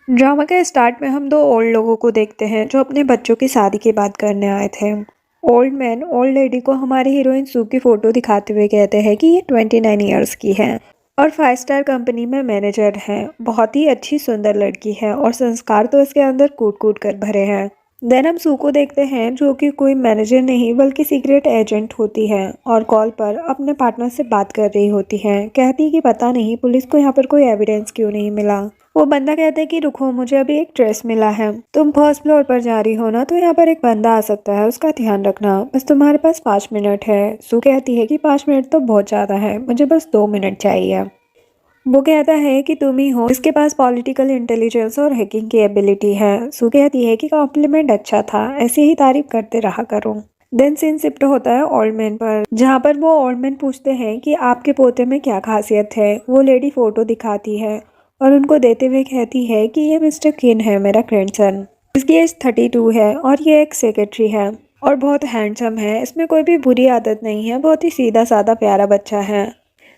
Drama के start में हम दो ओल्ड लोगों को देखते हैं जो अपने बच्चों की शादी की बात करने आए थे। ओल्ड मैन ओल्ड लेडी को हमारी हीरोइन सू की फोटो दिखाते हुए कहते हैं कि ये 29 ईयर्स की है और 5 स्टार कंपनी में मैनेजर है। बहुत ही अच्छी सुंदर लड़की है और संस्कार तो इसके अंदर कूट कूट कर भरे हैं। देन हम सू को देखते हैं जो कि कोई मैनेजर नहीं बल्कि सीक्रेट एजेंट होती है और कॉल पर अपने पार्टनर से बात कर रही होती है। कहती कि पता नहीं पुलिस को यहाँ पर कोई एविडेंस क्यों नहीं मिला। वो बंदा कहता है कि रुको, मुझे अभी एक ड्रेस मिला है, तुम फर्स्ट फ्लोर पर जा रही हो ना, तो यहाँ पर एक बंदा आ सकता है, उसका ध्यान रखना, बस तुम्हारे पास 5 मिनट है। सू कहती है कि 5 मिनट तो बहुत ज़्यादा है, मुझे बस 2 मिनट चाहिए। वो कहता है कि तुम ही हो जिसके पास पॉलिटिकल इंटेलिजेंस और हैकिंग की एबिलिटी है। सू कहती है कि कॉम्प्लीमेंट अच्छा था, ऐसे ही तारीफ करते रहा करो। देन सीन शिफ्ट होता है ओल्ड मैन पर, जहाँ पर वो ओल्ड मैन पूछते हैं कि आपके पोते में क्या खासियत है। वो लेडी फोटो दिखाती है और उनको देते हुए कहती है कि ये मिस्टर किन है, मेरा ग्रैंडसन। इसकी एज 32 है और ये एक सेक्रेटरी है और बहुत हैंडसम है। इसमें कोई भी बुरी आदत नहीं है, बहुत ही सीधा साधा प्यारा बच्चा है।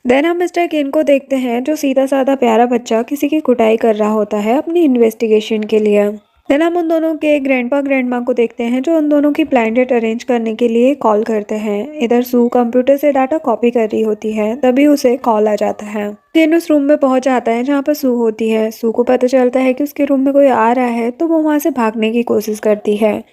देन हम मिस्टर किन को देखते हैं जो सीधा साधा प्यारा बच्चा किसी की कुटाई कर रहा होता है अपनी इन्वेस्टिगेशन के लिए। देन हम उन दोनों के ग्रैंडपा ग्रैंडमा को देखते हैं जो उन दोनों की ब्लाइंड डेट अरेंज करने के लिए कॉल करते हैं। इधर सू कंप्यूटर से डाटा कॉपी कर रही होती है, तभी उसे कॉल आ जाता है। किन उस रूम में पहुंच जाता है जहाँ पर सू होती है। सू को पता चलता है कि उसके रूम में कोई आ रहा है, तो वो वहां से भागने की कोशिश करती है।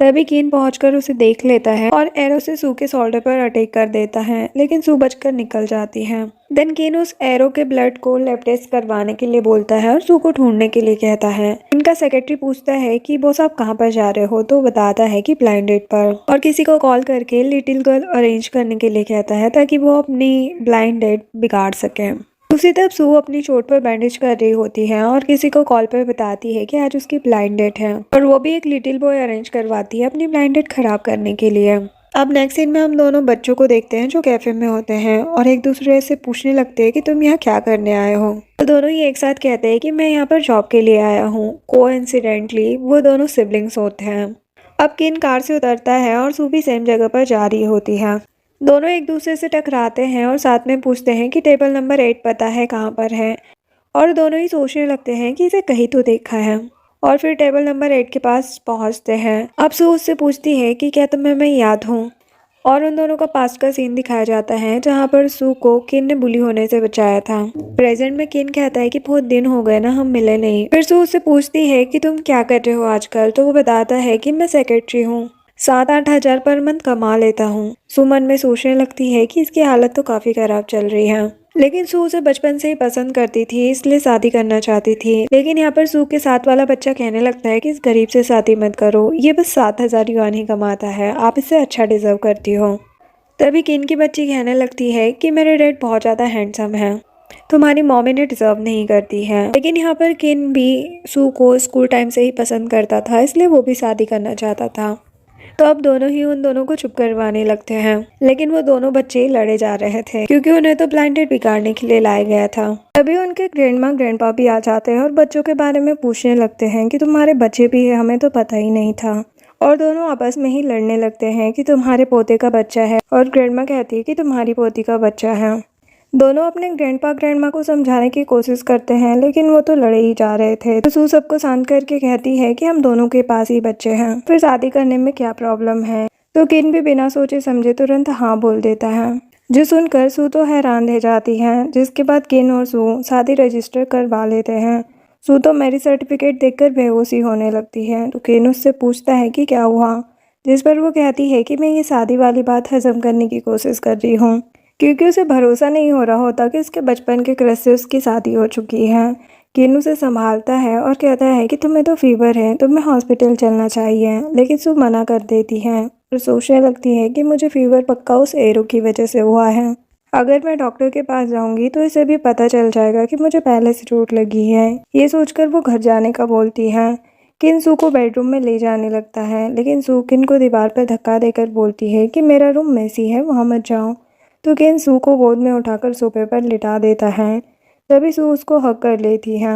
तभी कीन पहुंचकर उसे देख लेता है और एरो से सू के शोल्डर पर अटैक कर देता है, लेकिन सू बचकर निकल जाती है। देन कीन उस एरो के ब्लड को लैब टेस्ट करवाने के लिए बोलता है और सू को ढूंढने के लिए कहता है। इनका सेक्रेटरी पूछता है कि बॉस आप कहाँ पर जा रहे हो, तो बताता है कि ब्लाइंड डेट पर, और किसी को कॉल करके लिटिल गर्ल अरेंज करने के लिए कहता है ताकि वो अपनी ब्लाइंड डेट बिगाड़ सके। दूसरी तरफ सू अपनी चोट पर बैंडेज कर रही होती है और किसी को कॉल पर बताती है कि आज उसकी ब्लाइंड डेट है, और वो भी एक लिटिल बॉय अरेंज करवाती है अपनी ब्लाइंड डेट खराब करने के लिए। अब नेक्स्ट सीन में हम दोनों बच्चों को देखते हैं जो कैफे में होते हैं और एक दूसरे से पूछने लगते हैं कि तुम यहाँ क्या करने आए हो। तो दोनों ही एक साथ कहते हैं कि मैं यहाँ पर जॉब के लिए आया हूँ। कोइंसिडेंटली वो दोनों सिबलिंग्स होते हैं। अब किन कार से उतरता है और सू भी सेम जगह पर जा रही होती है। दोनों एक दूसरे से टकराते हैं और साथ में पूछते हैं कि टेबल नंबर 8 पता है कहाँ पर है, और दोनों ही सोचने लगते हैं कि इसे कहीं तो देखा है, और फिर टेबल नंबर 8 के पास पहुंचते हैं। अब सू उससे पूछती है कि क्या तुम्हें मैं याद हूँ, और उन दोनों का पास्ट का सीन दिखाया जाता है जहाँ पर सू को किन ने बुली होने से बचाया था। प्रेजेंट में किन कहता है कि बहुत दिन हो गए ना, हम मिले नहीं। फिर सू उससे पूछती है कि तुम क्या कर रहे हो आजकल, तो वो बताता है कि मैं सेक्रेटरी हूँ, 7-8 हजार पर मंथ कमा लेता हूँ। सू मन में सोचने लगती है कि इसकी हालत तो काफी खराब चल रही है, लेकिन सू उसे बचपन से ही पसंद करती थी, इसलिए शादी करना चाहती थी। लेकिन यहाँ पर सू के साथ वाला बच्चा कहने लगता है कि इस गरीब से शादी मत करो, ये बस 7,000 युआन ही कमाता है, आप इससे अच्छा डिजर्व करती हो। तभी किन की बच्ची कहने लगती है कि मेरे डैड बहुत ज्यादा हैंडसम है, तुम्हारी मॉम इन्हें डिजर्व नहीं करती है। लेकिन यहाँ पर किन भी सू को स्कूल टाइम से ही पसंद करता था, इसलिए वो भी शादी करना चाहता था। तो अब दोनों ही उन दोनों को चुप करवाने लगते हैं, लेकिन वो दोनों बच्चे लड़े जा रहे थे क्योंकि उन्हें तो ब्लाइंड डेट बिगाड़ने के लिए लाया गया था। तभी उनके ग्रैंडमा ग्रैंडपा भी आ जाते हैं और बच्चों के बारे में पूछने लगते हैं कि तुम्हारे बच्चे भी है, हमें तो पता ही नहीं था। और दोनों आपस में ही लड़ने लगते हैं कि तुम्हारे पोते का बच्चा है, और ग्रैंडमा कहती है कि तुम्हारी पोती का बच्चा है। दोनों अपने ग्रैंडपा ग्रैंडमा को समझाने की कोशिश करते हैं, लेकिन वो तो लड़े ही जा रहे थे। तो सू सबको शांत करके कहती है कि हम दोनों के पास ही बच्चे हैं, फिर शादी करने में क्या प्रॉब्लम है। तो किन भी बिना सोचे समझे तुरंत हाँ बोल देता है, जो सुनकर सू तो हैरान रह जाती है। जिसके बाद किन और सू शादी रजिस्टर करवा लेते हैं। सू तो मैरिज सर्टिफिकेट देखकर बेहोशी होने लगती है। तो किन उससे पूछता है कि क्या हुआ, जिस पर वो कहती है कि मैं ये शादी वाली बात हजम करने की कोशिश कर रही हूँ, क्योंकि उसे भरोसा नहीं हो रहा होता कि उसके बचपन के क्रश से उसकी शादी हो चुकी है। किन उसे संभालता है और कहता है कि तुम्हें तो फीवर है, तुम्हें हॉस्पिटल चलना चाहिए, लेकिन सू मना कर देती है और सोचने लगती है कि मुझे फीवर पक्का उस एरो की वजह से हुआ है। अगर मैं डॉक्टर के पास जाऊंगी तो इसे भी पता चल जाएगा कि मुझे पहले से चोट लगी है। ये सोचकर वो घर जाने का बोलती है। किन सू को बेडरूम में ले जाने लगता है, लेकिन सू किन को दीवार पर धक्का देकर बोलती है कि मेरा रूम मेसी है, वहाँ मत जाओ। तो किन सू को गोद में उठाकर सोफे पर लिटा देता है। तभी सू उसको हक कर लेती है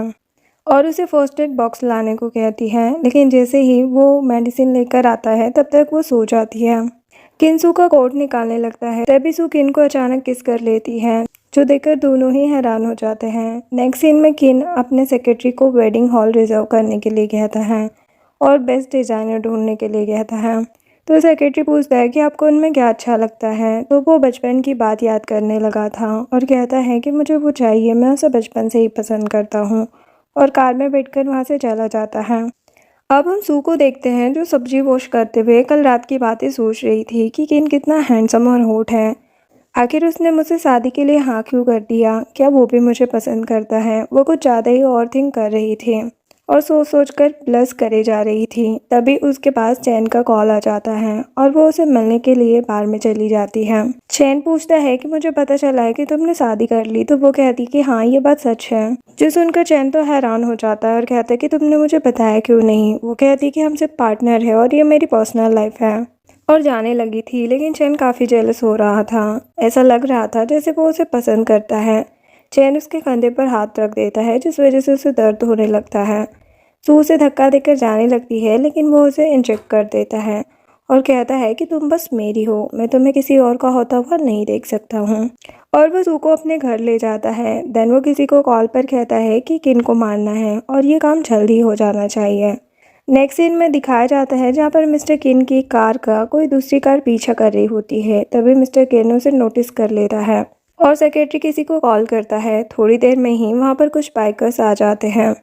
और उसे फर्स्ट एड बॉक्स लाने को कहती है, लेकिन जैसे ही वो मेडिसिन लेकर आता है तब तक वो सो जाती है। किन सू का कोट निकालने लगता है, तभी सू किन को अचानक किस कर लेती है। जो देखकर दोनों ही हैरान हो जाते हैं। नेक्स्ट सीन में किन अपने सेक्रेटरी को वेडिंग हॉल रिजर्व करने के लिए कहता है और बेस्ट डिज़ाइनर ढूंढने के लिए कहता है। तो सेक्रेटरी पूछता है कि आपको उनमें क्या अच्छा लगता है। तो वो बचपन की बात याद करने लगा था और कहता है कि मुझे वो चाहिए, मैं उसे बचपन से ही पसंद करता हूँ, और कार में बैठकर वहाँ से चला जाता है। अब हम सू को देखते हैं जो सब्जी वॉश करते हुए कल रात की बातें सोच रही थी कि किन कितना हैंडसम और हॉट है। आखिर उसने मुझसे शादी के लिए हाँ क्यों कर दिया, क्या वो भी मुझे पसंद करता है। वो कुछ ज़्यादा ही ओवर थिंक कर रही थी और सोच सोच कर प्लस करे जा रही थी। तभी उसके पास चैन का कॉल आ जाता है और वो उसे मिलने के लिए बार में चली जाती है। चैन पूछता है कि मुझे पता चला है कि तुमने शादी कर ली। तो वो कहती कि हाँ ये बात सच है। जो सुनकर चैन तो हैरान हो जाता है और कहता है कि तुमने मुझे बताया क्यों नहीं। वो कहती कि हम सिर्फ पार्टनर है और ये मेरी पर्सनल लाइफ है, और जाने लगी थी। लेकिन चैन काफ़ी जेलस हो रहा था। ऐसा लग रहा था जैसे वो उसे पसंद करता है। चैन उसके कंधे पर हाथ रख देता है जिस वजह से उसे दर्द होने लगता है। सू उसे धक्का देकर जाने लगती है लेकिन वो उसे इंजेक्ट कर देता है और कहता है कि तुम बस मेरी हो, मैं तुम्हें किसी और का होता हुआ नहीं देख सकता हूँ। और वो सू को अपने घर ले जाता है। देन वो किसी को कॉल पर कहता है कि किन को मारना है और ये काम जल्दी हो जाना चाहिए। नेक्स्ट सीन में दिखाया जाता है जहाँ पर मिस्टर किन की कार का कोई दूसरी कार पीछा कर रही होती है। तभी मिस्टर किन उसे नोटिस कर लेता है और सेक्रेटरी किसी को कॉल करता है। थोड़ी देर में ही वहाँ पर कुछ बाइकर्स आ जाते हैं।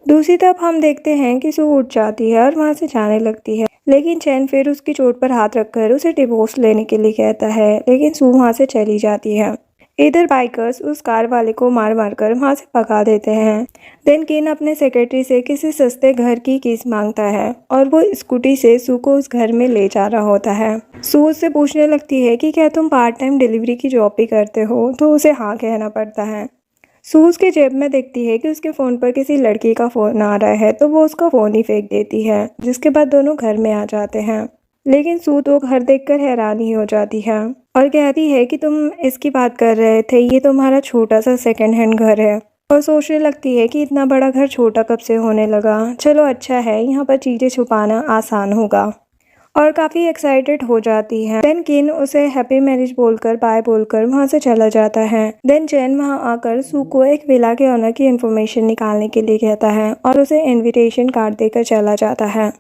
दूसरी तरफ हम देखते हैं कि सू उठ जाती है और वहाँ से जाने लगती है। लेकिन चैन फिर उसकी चोट पर हाथ रखकर उसे डिवोर्स लेने के लिए कहता है, लेकिन सू वहाँ से चली जाती है। इधर बाइकर्स उस कार वाले को मार मार कर वहाँ से भगा देते हैं। देन किन अपने सेक्रेटरी से किसी सस्ते घर की कीस मांगता है और वो स्कूटी से सू को उस घर में ले जा रहा होता है। सू उससे पूछने लगती है कि क्या तुम पार्ट टाइम डिलीवरी की जॉब भी करते हो। तो उसे हाँ कहना पड़ता है। सू उसके जेब में देखती है कि उसके फ़ोन पर किसी लड़की का फ़ोन आ रहा है। तो वो उसका फ़ोन ही फेंक देती है, जिसके बाद दोनों घर में आ जाते हैं। लेकिन सू तो घर देखकर हैरान ही हो जाती है और कहती है कि तुम इसकी बात कर रहे थे, ये तुम्हारा छोटा सा सेकंड हैंड घर है। और सोचने लगती है कि इतना बड़ा घर छोटा कब से होने लगा। चलो अच्छा है, यहाँ पर चीज़ें छुपाना आसान होगा। और काफ़ी एक्साइटेड हो जाती है। देन किन उसे हैप्पी मैरिज बोलकर बाय बोलकर वहाँ से चला जाता है। देन चैन वहाँ आकर सू को एक विला के ऑनर की इन्फॉर्मेशन निकालने के लिए कहता है और उसे इनविटेशन कार्ड देकर चला जाता है।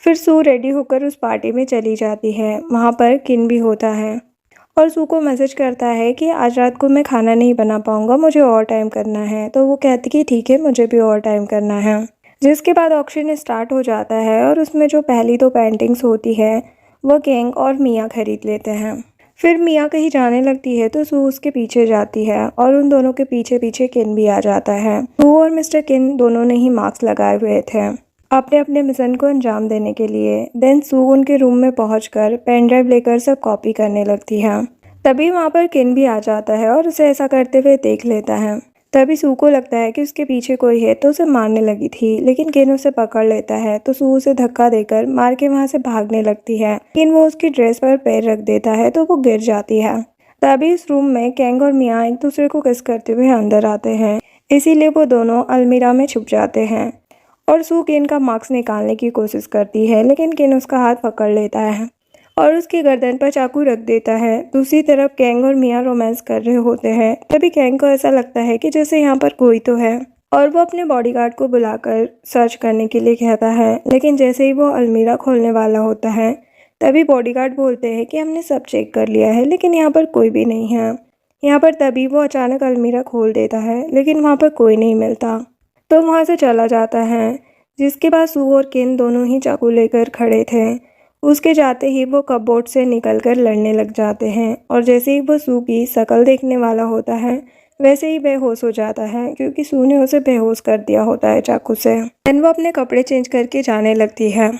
फिर सू रेडी होकर उस पार्टी में चली जाती है। वहाँ पर किन भी होता है और सू को मैसेज करता है कि आज रात को मैं खाना नहीं बना पाऊँगा, मुझे और टाइम करना है। तो वो कहती कि ठीक है, मुझे भी और टाइम करना है। जिसके बाद ऑक्शन स्टार्ट हो जाता है और उसमें जो पहली दो पेंटिंग्स होती है वो किंग और मिया खरीद लेते हैं। फिर मिया कहीं जाने लगती है तो सू उसके पीछे जाती है और उन दोनों के पीछे पीछे किन भी आ जाता है। सू और मिस्टर किन दोनों ने ही मास्क लगाए हुए थे अपने अपने मिशन को अंजाम देने के लिए। देन सू उनके रूम में पहुंचकर पेन ड्राइव लेकर सब कॉपी करने लगती है। तभी वहाँ पर किन भी आ जाता है और उसे ऐसा करते हुए देख लेता है। तभी सू को लगता है कि उसके पीछे कोई है तो उसे मारने लगी थी, लेकिन किन उसे पकड़ लेता है। तो सू उसे धक्का देकर मार के वहाँ से भागने लगती है, लेकिन वो उसकी ड्रेस पर पैर रख देता है तो वो गिर जाती है। तभी इस रूम में कैंग और मिया एक दूसरे को किस करते हुए अंदर आते हैं, इसीलिए वो दोनों अलमीरा में छुप जाते हैं। और सू किन का मास्क निकालने की कोशिश करती है, लेकिन किन उसका हाथ पकड़ लेता है और उसकी गर्दन पर चाकू रख देता है। दूसरी तरफ कैंग और मिया रोमांस कर रहे होते हैं। तभी कैंग को ऐसा लगता है कि जैसे यहाँ पर कोई तो है और वो अपने बॉडीगार्ड को बुलाकर सर्च करने के लिए कहता है। लेकिन जैसे ही वो अलमीरा खोलने वाला होता है तभी बॉडीगार्ड बोलते हैं कि हमने सब चेक कर लिया है, लेकिन यहाँ पर कोई भी नहीं है। यहाँ पर तभी वो अचानक अलमीरा खोल देता है, लेकिन वहाँ पर कोई नहीं मिलता तो वहाँ से चला जाता है। जिसके बाद सू और किन दोनों ही चाकू लेकर खड़े थे। उसके जाते ही वो कपबोर्ड से निकलकर लड़ने लग जाते हैं और जैसे ही वो सू की शक्ल देखने वाला होता है वैसे ही बेहोश हो जाता है, क्योंकि सू ने उसे बेहोश कर दिया होता है चाकू से। देन वो अपने कपड़े चेंज करके जाने लगती है,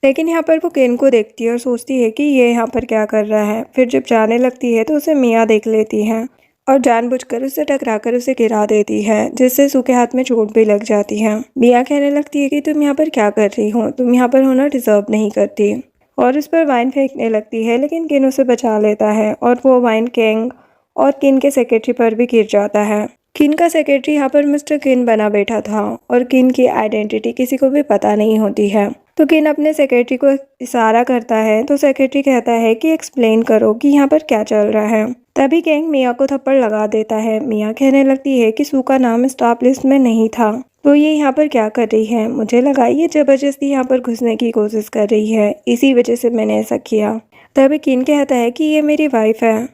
लेकिन यहाँ पर वो केन को देखती है और सोचती है कि ये यहाँ पर क्या कर रहा है। फिर जब जाने लगती है तो उसे मिया देख लेती है और जानबूझकर उससे टकराकर उसे गिरा देती है, जिससे सू के हाथ में चोट भी लग जाती है। मिया कहने लगती है कि तुम यहाँ पर क्या कर रही हो, तुम यहाँ पर होना डिजर्व नहीं करती, और उस पर वाइन फेंकने लगती है। लेकिन किन उसे बचा लेता है और वो वाइन किंग और किन के सेक्रेटरी पर भी गिर जाता है। किन का सेक्रेटरी यहाँ पर मिस्टर किन बना बैठा था और किन की आइडेंटिटी किसी को भी पता नहीं होती है। तो किन अपने सेक्रेटरी को इशारा करता है तो सेक्रेटरी कहता है कि एक्सप्लेन करो कि यहाँ पर क्या चल रहा है। तभी गैंग मिया को थप्पड़ लगा देता है। मिया कहने लगती है कि सू का नाम स्टाफ लिस्ट में नहीं था, तो ये यहाँ पर क्या कर रही है? मुझे लगा ये जबरदस्ती यहाँ पर घुसने की कोशिश कर रही है, इसी वजह से मैंने ऐसा किया। तभी किन कहता है कि ये मेरी वाइफ है।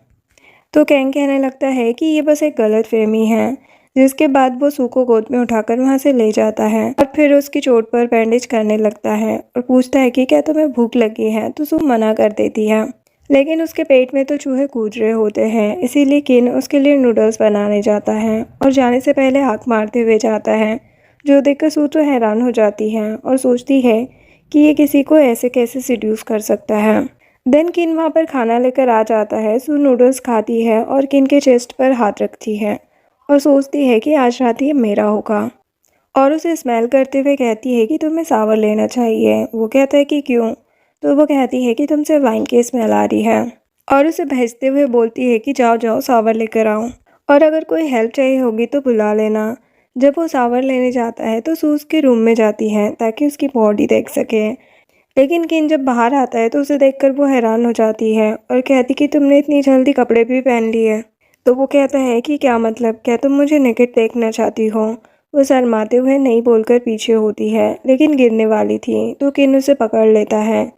तो कैंग कहने लगता है कि ये बस एक गलतफहमी है, जिसके बाद वो सू को गोद में उठाकर वहाँ से ले जाता है और फिर उसकी चोट पर बैंडेज करने लगता है और पूछता है कि क्या तुम्हें भूख लगी है? तो सू मना कर देती है, लेकिन उसके पेट में तो चूहे कूद रहे होते हैं, इसीलिए किन उसके लिए नूडल्स बनाने जाता है और जाने से पहले आँख मारते हुए जाता है, जो देखकर सू तो हैरान हो जाती है और सोचती है कि ये किसी को ऐसे कैसे सिड्यूस कर सकता है। देन किन वहाँ पर खाना लेकर आ जाता है। सू नूडल्स खाती है और किन के चेस्ट पर हाथ रखती है और सोचती है कि आज रात ये मेरा होगा, और उसे स्मेल करते हुए कहती है कि तुम्हें सावर लेना चाहिए। वो कहता है कि क्यों? तो वो कहती है कि तुमसे वाइन की स्मेल आ रही है और उसे भेजते हुए बोलती है कि जाओ जाओ सावर लेकर आओ, और अगर कोई हेल्प चाहिए होगी तो बुला लेना। जब वो सावर लेने जाता है तो सू उसके रूम में जाती है ताकि उसकी बॉडी देख सके, लेकिन किन जब बाहर आता है तो उसे देखकर वो हैरान हो जाती है और कहती कि तुमने इतनी जल्दी कपड़े भी पहन लिए। तो वो कहता है कि क्या मतलब, क्या तुम मुझे नेकेड देखना चाहती हो? वो शर्माते हुए नहीं बोलकर पीछे होती है, लेकिन गिरने वाली थी तो किन उसे पकड़ लेता है।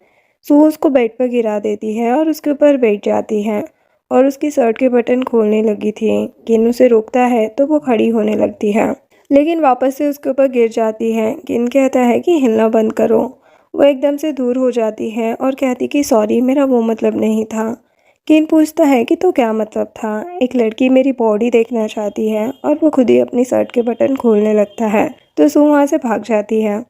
सू उसको बेड पर गिरा देती है और उसके ऊपर बैठ जाती है और उसकी शर्ट के बटन खोलने लगी थी। किन उसे रोकता है तो वो खड़ी होने लगती है, लेकिन वापस से उसके ऊपर गिर जाती है। किन कहता है कि हिलना बंद करो। वो एकदम से दूर हो जाती है और कहती कि सॉरी, मेरा वो मतलब नहीं था। किन पूछता है कि तो क्या मतलब था? एक लड़की मेरी बॉडी देखना चाहती है, और वो खुद ही अपनी शर्ट के बटन खोलने लगता है। तो सू वहाँ से भाग जाती है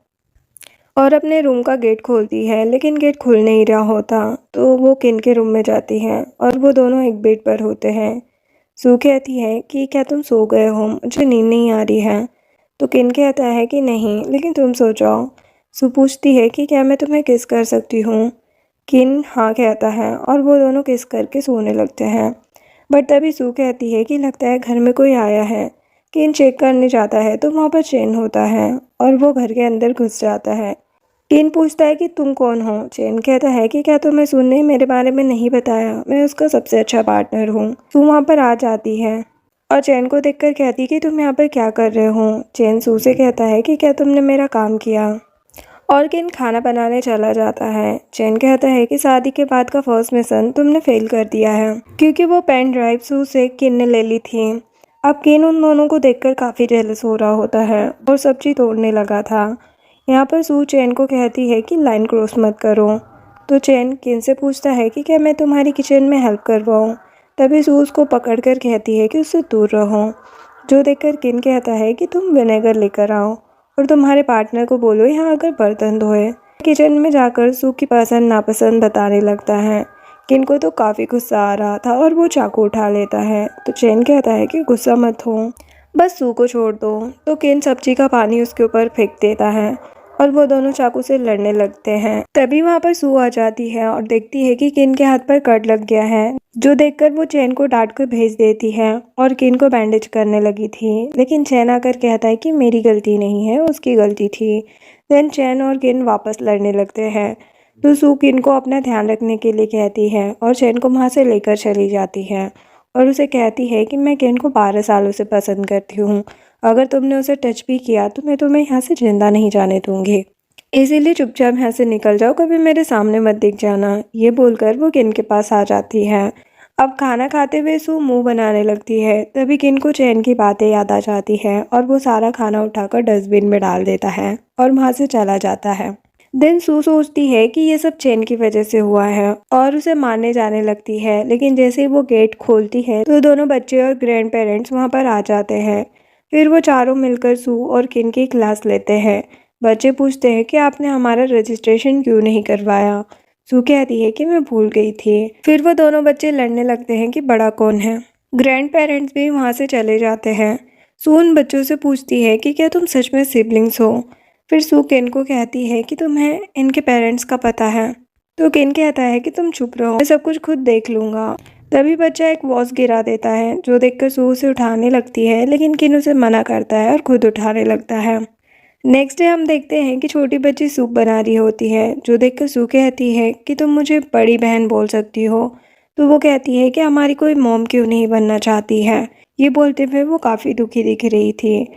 और अपने रूम का गेट खोलती है, लेकिन गेट खुल नहीं रहा होता। तो वो किन के रूम में जाती है और वो दोनों एक बेड पर होते हैं। सू कहती है कि क्या तुम सो गए हो? मुझे नींद नहीं आ रही है। तो किन कहता है कि नहीं, लेकिन तुम सो जाओ। सू पूछती है कि क्या मैं तुम्हें किस कर सकती हूँ? किन हाँ कहता है और वो दोनों किस करके सोने लगते हैं। बट तभी सू कहती है कि लगता है घर में कोई आया है। किन चेक करने जाता है तो वहाँ पर चेन होता है और वो घर के अंदर घुस जाता है। किन पूछता है कि तुम कौन हो? चेन कहता है कि क्या तुम्हें सू ने मेरे बारे में नहीं बताया? मैं उसका सबसे अच्छा पार्टनर हूँ। सू वहाँ पर आ जाती है और चैन को देखकर कहती कि तुम यहाँ पर क्या कर रहे हो? चैन सू से कहता है कि क्या तुमने मेरा काम किया? और किन खाना बनाने चला जाता है। चैन कहता है कि शादी के बाद का फर्स्ट मिशन तुमने फेल कर दिया है, क्योंकि वो पेन ड्राइव सू से किन ने ले ली थी। अब किन उन दोनों को देखकर काफ़ी जेलस हो रहा होता है और सब्जी तोड़ने लगा था। यहाँ पर सू चैन को कहती है कि लाइन क्रॉस मत करो। तो चैन किन से पूछता है कि क्या मैं तुम्हारी किचन में हेल्प करवाऊँ? तभी सू उसको पकड़ कर कहती है कि उससे दूर रहो, जो देखकर किन कहता है कि तुम विनेगर लेकर आओ और तुम्हारे पार्टनर को बोलो यहाँ आकर बर्तन धोए। किचन में जाकर सू की पसंद नापसंद बताने लगता है। किन को तो काफ़ी गुस्सा आ रहा था और वो चाकू उठा लेता है। तो चैन कहता है कि गुस्सा मत हो, बस सू को छोड़ दो। तो किन सब्जी का पानी उसके ऊपर फेंक देता है और वो दोनों चाकू से लड़ने लगते हैं। तभी वहाँ पर सू आ जाती है और देखती है कि किन के हाथ पर कट लग गया है, जो देखकर वो चैन को डांट कर भेज देती है और किन को बैंडेज करने लगी थी। लेकिन चैन आकर कहता है कि मेरी गलती नहीं है, उसकी गलती थी। देन चैन और किन वापस लड़ने लगते हैं। तो सू किन को अपना ध्यान रखने के लिए कहती है और चैन को वहाँ से लेकर चली जाती है और उसे कहती है कि मैं किन को 12 सालों से पसंद करती हूँ। अगर तुमने उसे टच भी किया तो मैं तुम्हें यहाँ से जिंदा नहीं जाने दूंगी, इसीलिए चुपचाप यहाँ से निकल जाओ, कभी मेरे सामने मत दिख जाना। ये बोलकर वो किन के पास आ जाती है। अब खाना खाते हुए सू मुंह बनाने लगती है। तभी किन को चैन की बातें याद आ जाती है और वो सारा खाना उठाकर डस्टबिन में डाल देता है और वहाँ से चला जाता है। देन सू सोचती है कि ये सब चैन की वजह से हुआ है और उसे मारने जाने लगती है, लेकिन जैसे ही वो गेट खोलती है तो दोनों बच्चे और ग्रैंड पेरेंट्स वहाँ पर आ जाते हैं। फिर वो चारों मिलकर सू और किन की क्लास लेते हैं। बच्चे पूछते हैं कि आपने हमारा रजिस्ट्रेशन क्यों नहीं करवाया? सू कहती है कि मैं भूल गई थी। फिर वो दोनों बच्चे लड़ने लगते हैं कि बड़ा कौन है। ग्रैंड पेरेंट्स भी वहाँ से चले जाते हैं। सू उन बच्चों से पूछती है कि क्या तुम सच में सिबलिंग्स हो? फिर सू किन को कहती है कि तुम्हें इनके पेरेंट्स का पता है। तो किन कहता है कि तुम चुप रहो, मैं सब कुछ खुद देख लूँगा। तभी बच्चा एक वॉच गिरा देता है, जो देखकर सू उसे उठाने लगती है, लेकिन किन उसे मना करता है और खुद उठाने लगता है। नेक्स्ट डे हम देखते हैं कि छोटी बच्ची सूप बना रही होती है, जो देखकर सू कहती है कि तुम मुझे बड़ी बहन बोल सकती हो। तो वो कहती है कि हमारी कोई मॉम क्यों नहीं बनना चाहती है। ये बोलते हुए वो काफ़ी दुखी दिख रही थी।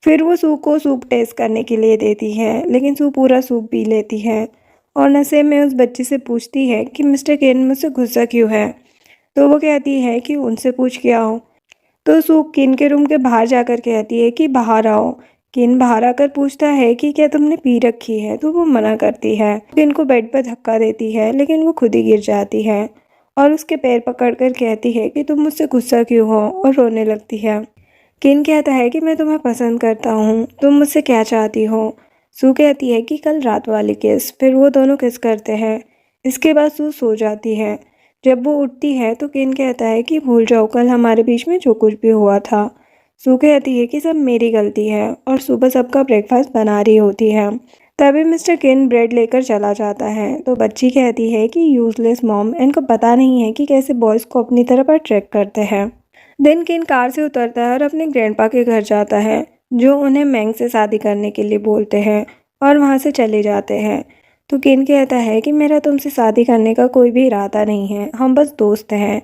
फिर वो सू को सूप टेस्ट करने के लिए देती है, लेकिन सू पूरा सूप पी लेती है और नशे में उस बच्चे से पूछती है कि मिस्टर केन मुझसे गुस्सा क्यों है। तो वो कहती है कि उनसे पूछ के आओ। तो सू किन के रूम के बाहर जाकर कहती है कि बाहर आओ। किन बाहर आकर पूछता है कि क्या तुमने पी रखी है, तो वो मना करती है। किन को बेड पर धक्का देती है, लेकिन वो खुद ही गिर जाती है और उसके पैर पकड़कर कहती है कि तुम मुझसे गुस्सा क्यों हो, और रोने लगती है। किन कहता है कि मैं तुम्हें पसंद करता हूँ, तुम मुझसे क्या चाहती हो। सू कहती है कि कल रात वाली किस। फिर वो दोनों किस करते हैं। इसके बाद सू सो जाती है। जब वो उठती है तो किन कहता है कि भूल जाओ कल हमारे बीच में जो कुछ भी हुआ था। सू कहती है कि सब मेरी गलती है और सुबह सबका ब्रेकफास्ट बना रही होती है। तभी मिस्टर किन ब्रेड लेकर चला जाता है तो बच्ची कहती है कि यूजलेस मॉम, इनको पता नहीं है कि कैसे बॉयज़ को अपनी तरफ अट्रैक्ट करते हैं। दिन किन कार से उतरता है और अपने ग्रैंडपा के घर जाता है, जो उन्हें मैंग से शादी करने के लिए बोलते हैं, और वहाँ से चले जाते हैं। तो किन कहता है कि मेरा तुमसे शादी करने का कोई भी इरादा नहीं है, हम बस दोस्त हैं।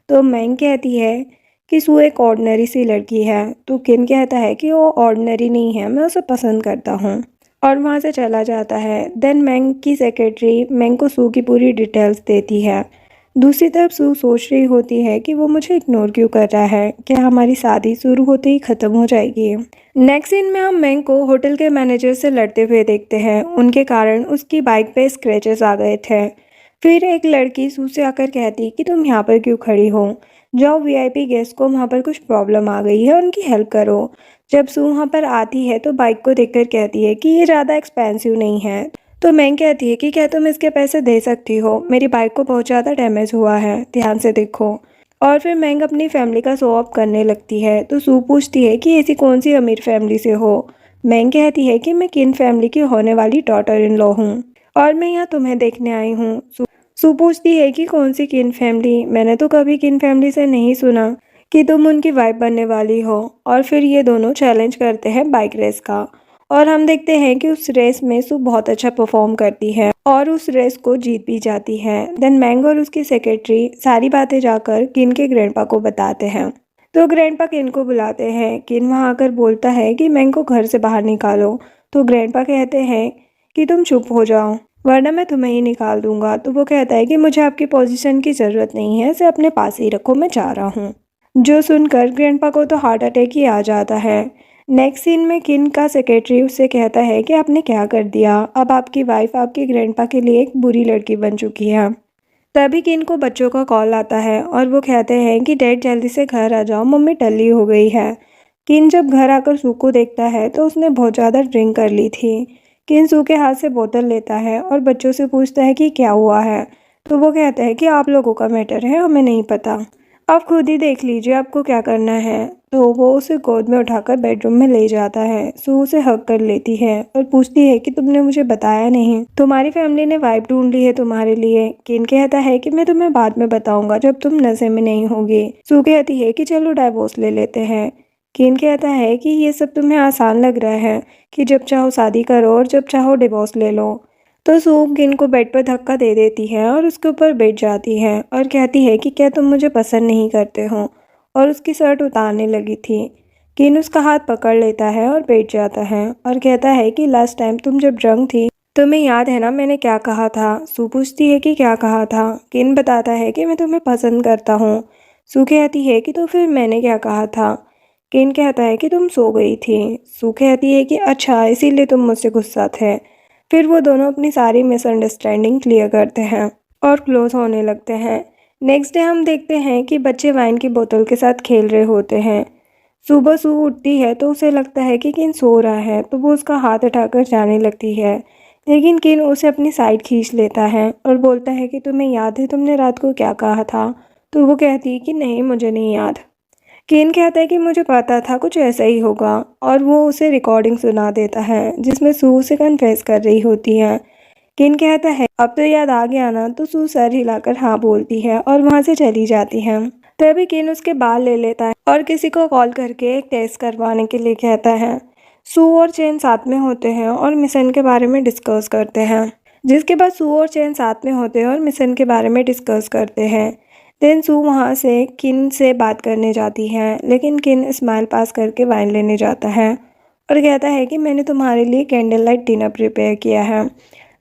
तो मैंग कहती है कि सू एक ऑर्डिनरी सी लड़की है। तो किन कहता है कि वो ऑर्डिनरी नहीं है, मैं उसे पसंद करता हूँ, और वहाँ से चला जाता है। देन मैंग की सेक्रेटरी मैंग को सू की पूरी डिटेल्स देती है। दूसरी तरफ सू सोच रही होती है कि वो मुझे इग्नोर क्यों कर रहा है, क्या हमारी शादी शुरू होते ही ख़त्म हो जाएगी। नेक्स्ट सीन में हम मैंग को होटल के मैनेजर से लड़ते हुए देखते हैं। उनके कारण उसकी बाइक पे स्क्रैचेस आ गए थे। फिर एक लड़की सू से आकर कहती कि तुम यहाँ पर क्यों खड़ी हो, जाओ वीआईपी गेस्ट को वहाँ पर कुछ प्रॉब्लम आ गई है, उनकी हेल्प करो। जब सू वहाँ पर आती है तो बाइक को देखकर कहती है कि ये ज़्यादा एक्सपेंसिव नहीं है। तो मैंग कहती है कि क्या तुम इसके पैसे दे सकती हो, मेरी बाइक को बहुत ज़्यादा डैमेज हुआ है, ध्यान से देखो। और फिर मैंग अपनी फैमिली का शो ऑफ करने लगती है। तो सू पूछती है कि ऐसी कौन सी अमीर फैमिली से हो। मैंग कहती है कि मैं किन फैमिली की होने वाली डॉटर इन लॉ हूँ और मैं यहाँ तुम्हें देखने आई हूँ। सू पूछती है कि कौन सी किन फैमिली, मैंने तो कभी किन फैमिली से नहीं सुना कि तुम उनकी वाइफ बनने वाली हो। और फिर ये दोनों चैलेंज करते हैं बाइक रेस का, और हम देखते हैं कि उस रेस में सू बहुत अच्छा परफॉर्म करती है और उस रेस को जीत भी जाती है। देन मैंग और उसकी सेक्रेटरी सारी बातें जाकर किन के ग्रैंडपा को बताते हैं। तो ग्रैंडपा किन को बुलाते हैं। किन वहाँ आकर बोलता है कि मैंग को घर से बाहर निकालो। तो ग्रैंडपा कहते हैं कि तुम चुप हो जाओ वरना मैं तुम्हें ही निकाल दूंगा। तो वो कहता है कि मुझे आपकी पोजीशन की ज़रूरत नहीं है, इसे अपने पास ही रखो, मैं जा रहा हूँ। जो सुनकर ग्रैंडपा को तो हार्ट अटैक ही आ जाता है। नेक्स्ट सीन में किन का सेक्रेटरी उससे कहता है कि आपने क्या कर दिया, अब आपकी वाइफ आपके ग्रैंडपा के लिए एक बुरी लड़की बन चुकी है। तभी किन को बच्चों का कॉल आता है और वो कहते हैं कि डैड जल्दी से घर आ जाओ, मम्मी टल्ली हो गई है। किन जब घर आकर सू को देखता है तो उसने बहुत ज़्यादा ड्रिंक कर ली थी। किन सू के हाथ से बोतल लेता है और बच्चों से पूछता है कि क्या हुआ है। तो वो कहता है कि आप लोगों का मैटर है, हमें नहीं पता, आप खुद ही देख लीजिए आपको क्या करना है। तो वो उसे गोद में उठाकर बेडरूम में ले जाता है। सू उसे हग कर लेती है और पूछती है कि तुमने मुझे बताया नहीं, तुम्हारी फैमिली ने वाइफ ढूंढ ली है तुम्हारे लिए। किन कहता है कि मैं तुम्हें बाद में बताऊंगा जब तुम नशे में नहीं होगी। सू कहती है कि चलो डाइवोर्स ले लेते हैं। किन कहता है कि ये सब तुम्हें आसान लग रहा है कि जब चाहो शादी करो और जब चाहो डिवोर्स ले लो। तो सू किन को बेड पर धक्का दे देती है और उसके ऊपर बैठ जाती है और कहती है कि क्या तुम मुझे पसंद नहीं करते हो, और उसकी शर्ट उतारने लगी थी। किन उसका हाथ पकड़ लेता है और बैठ जाता है और कहता है कि लास्ट टाइम तुम जब ड्रंक थी तुम्हें याद है ना मैंने क्या कहा था। सू पूछती है कि क्या कहा था। किन बताता है कि मैं तुम्हें पसंद करता हूँ। सू कहती है कि तो फिर मैंने क्या कहा था। किन कहता है कि तुम सो गई थी। सू कहती है कि अच्छा इसीलिए तुम मुझसे गुस्सा थे। फिर वो दोनों अपनी सारी मिसअंडरस्टैंडिंग क्लियर करते हैं और क्लोज होने लगते हैं। नेक्स्ट डे हम देखते हैं कि बच्चे वाइन की बोतल के साथ खेल रहे होते हैं। सुबह सू उठती है तो उसे लगता है कि किन सो रहा है, तो वो उसका हाथ उठाकर जाने लगती है, लेकिन किन उसे अपनी साइड खींच लेता है और बोलता है कि तुम्हें याद है तुमने रात को क्या कहा था। तो वो कहती है कि नहीं मुझे नहीं याद। केन कहता है कि मुझे पता था कुछ ऐसा ही होगा, और वो उसे रिकॉर्डिंग सुना देता है जिसमें सू उसे कन्फेस कर रही होती है। केन कहता है अब तो याद आ गया ना। तो सू सर हिलाकर हाँ बोलती है और वहाँ से चली जाती है। तभी केन उसके बाल ले लेता है और किसी को कॉल करके एक टेस्ट करवाने के लिए कहता है। सू और चेन साथ में होते हैं और मिशन के बारे में डिस्कस करते हैं। जिसके बाद सू और चेन साथ में होते हैं और मिशन के बारे में डिस्कस करते हैं। देन सू वहाँ से किन से बात करने जाती है, लेकिन किन स्माइल पास करके वाइन लेने जाता है और कहता है कि मैंने तुम्हारे लिए कैंडल लाइट डिनर प्रिपेयर किया है।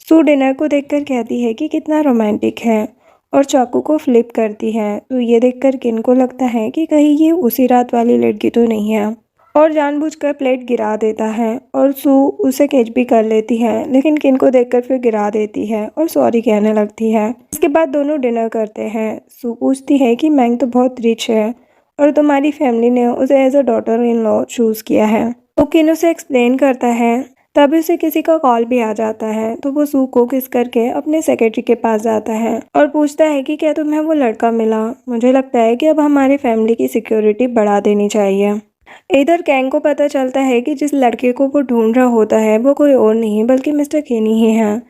सू डिनर को देखकर कहती है कि कितना रोमांटिक है और चाकू को फ्लिप करती है। तो ये देखकर किन को लगता है कि कहीं ये उसी रात वाली लड़की तो नहीं है और जानबूझकर प्लेट गिरा देता है और सू उसे कैच भी कर लेती है, लेकिन किन को देखकर फिर गिरा देती है और सॉरी कहने लगती है। इसके बाद दोनों डिनर करते हैं। सू पूछती है कि मैंग तो बहुत रिच है और तुम्हारी फैमिली ने उसे as a daughter in law choose किया है। तो किन उसे एक्सप्लेन करता है। तभी उसे किसी का कॉल भी आ जाता है, तो वो सू को किस करके अपने सेक्रेटरी के पास जाता है और पूछता है कि क्या तुम्हें वो लड़का मिला। मुझे लगता है कि अब हमारी फैमिली की सिक्योरिटी बढ़ा देनी चाहिए। इधर कैंग को पता चलता है कि जिस लड़के को वो ढूंढ रहा होता है वो कोई और नहीं बल्कि मिस्टर किन ही है।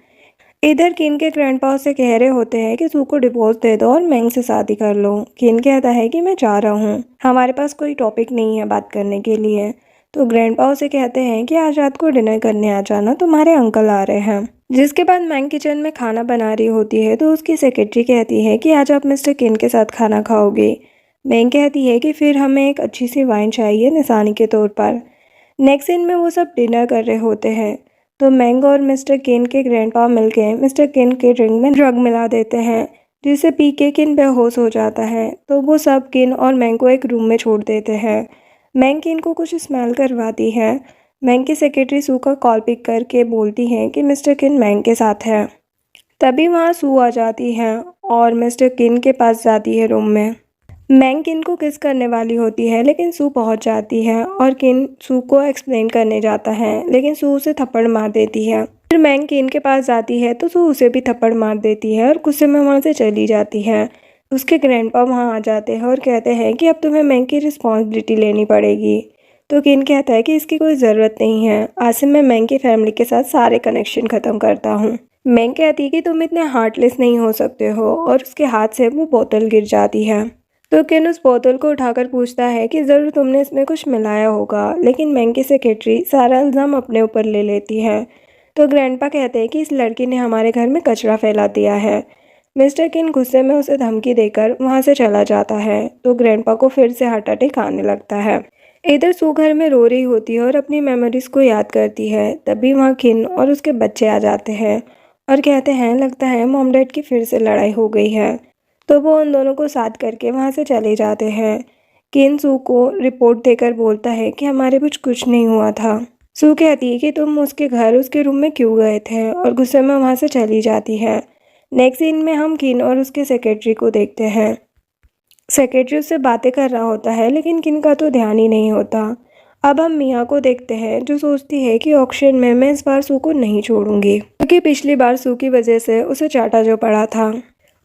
इधर किन के ग्रैंडपा उसे कह रहे होते हैं कि सू को डिवोर्स दे दो और मैंग से शादी कर लो। किन कहता है कि मैं जा रहा हूँ, हमारे पास कोई टॉपिक नहीं है बात करने के लिए। तो ग्रैंडपा उसे कहते हैं कि आज रात को डिनर करने आ जाना, तुम्हारे अंकल आ रहे हैं। जिसके बाद मैंग किचन में खाना बना रही होती है, तो उसकी सेक्रेटरी कहती है कि आज आप मिस्टर किन के साथ खाना खाओगे। मैंग कहती है कि फिर हमें एक अच्छी सी वाइन चाहिए निशानी के तौर पर। नेक्स्ट सीन में वो सब डिनर कर रहे होते हैं, तो मैंग और मिस्टर किन के ग्रैंडपा मिलकर मिस्टर किन के ड्रिंक में ड्रग मिला देते हैं, जिसे पी के किन बेहोश हो जाता है। तो वो सब किन और मैंग को एक रूम में छोड़ देते हैं। मैंग किन को कुछ स्मेल करवाती है। मैंग की सेक्रेटरी सू का कॉल पिक करके बोलती है कि मिस्टर किन मैंग के साथ है। तभी वहाँ सू आ जाती है और मिस्टर किन के पास जाती है रूम में। मैंग किन को किस करने वाली होती है, लेकिन सू पहुंच जाती है और किन सू को एक्सप्लेन करने जाता है, लेकिन सू उसे थप्पड़ मार देती है। फिर मैंग किन के पास जाती है तो सू उसे भी थप्पड़ मार देती है और गुस्से में वहाँ से चली जाती है। उसके ग्रैंडपा वहाँ आ जाते हैं और कहते हैं कि अब तुम्हें मैंग की रिस्पॉन्सिबिलिटी लेनी पड़ेगी। तो किन कहता है कि इसकी कोई ज़रूरत नहीं है, आज से मैं मैंग की फैमिली के साथ सारे कनेक्शन ख़त्म करता हूँ। मैंग कहती है कि तुम इतने हार्टलेस नहीं हो सकते हो और उसके हाथ से वो बोतल गिर जाती है। तो किन उस बोतल को उठाकर पूछता है कि ज़रूर तुमने इसमें कुछ मिलाया होगा, लेकिन मैंग की सेक्रेटरी सारा इल्ज़ाम अपने ऊपर ले लेती है। तो ग्रैंडपा कहते हैं कि इस लड़की ने हमारे घर में कचरा फैला दिया है। मिस्टर किन गुस्से में उसे धमकी देकर वहाँ से चला जाता है। तो ग्रैंडपा को फिर से हार्ट अटैक आने लगता है। इधर सू घर में रो रही होती है और अपनी मेमोरीज को याद करती है। तभी वहाँ किन और उसके बच्चे आ जाते हैं और कहते हैं लगता है मॉम डैड की फिर से लड़ाई हो गई है। तो वो उन दोनों को साथ करके वहाँ से चले जाते हैं। किन सू को रिपोर्ट देकर बोलता है कि हमारे बीच कुछ नहीं हुआ था। सू कहती है कि तुम उसके घर उसके रूम में क्यों गए थे और गुस्से में वहाँ से चली जाती है। नेक्स्ट सीन में हम किन और उसके सेक्रेटरी को देखते हैं। सेक्रेटरी उससे बातें कर रहा होता है, लेकिन किन का तो ध्यान ही नहीं होता। अब हम मिया को देखते हैं जो सोचती है कि ऑक्शन में मैं इस बार सू को नहीं छोड़ूंगी, क्योंकि पिछली बार सू की वजह से उसे चाटा जो पड़ा था।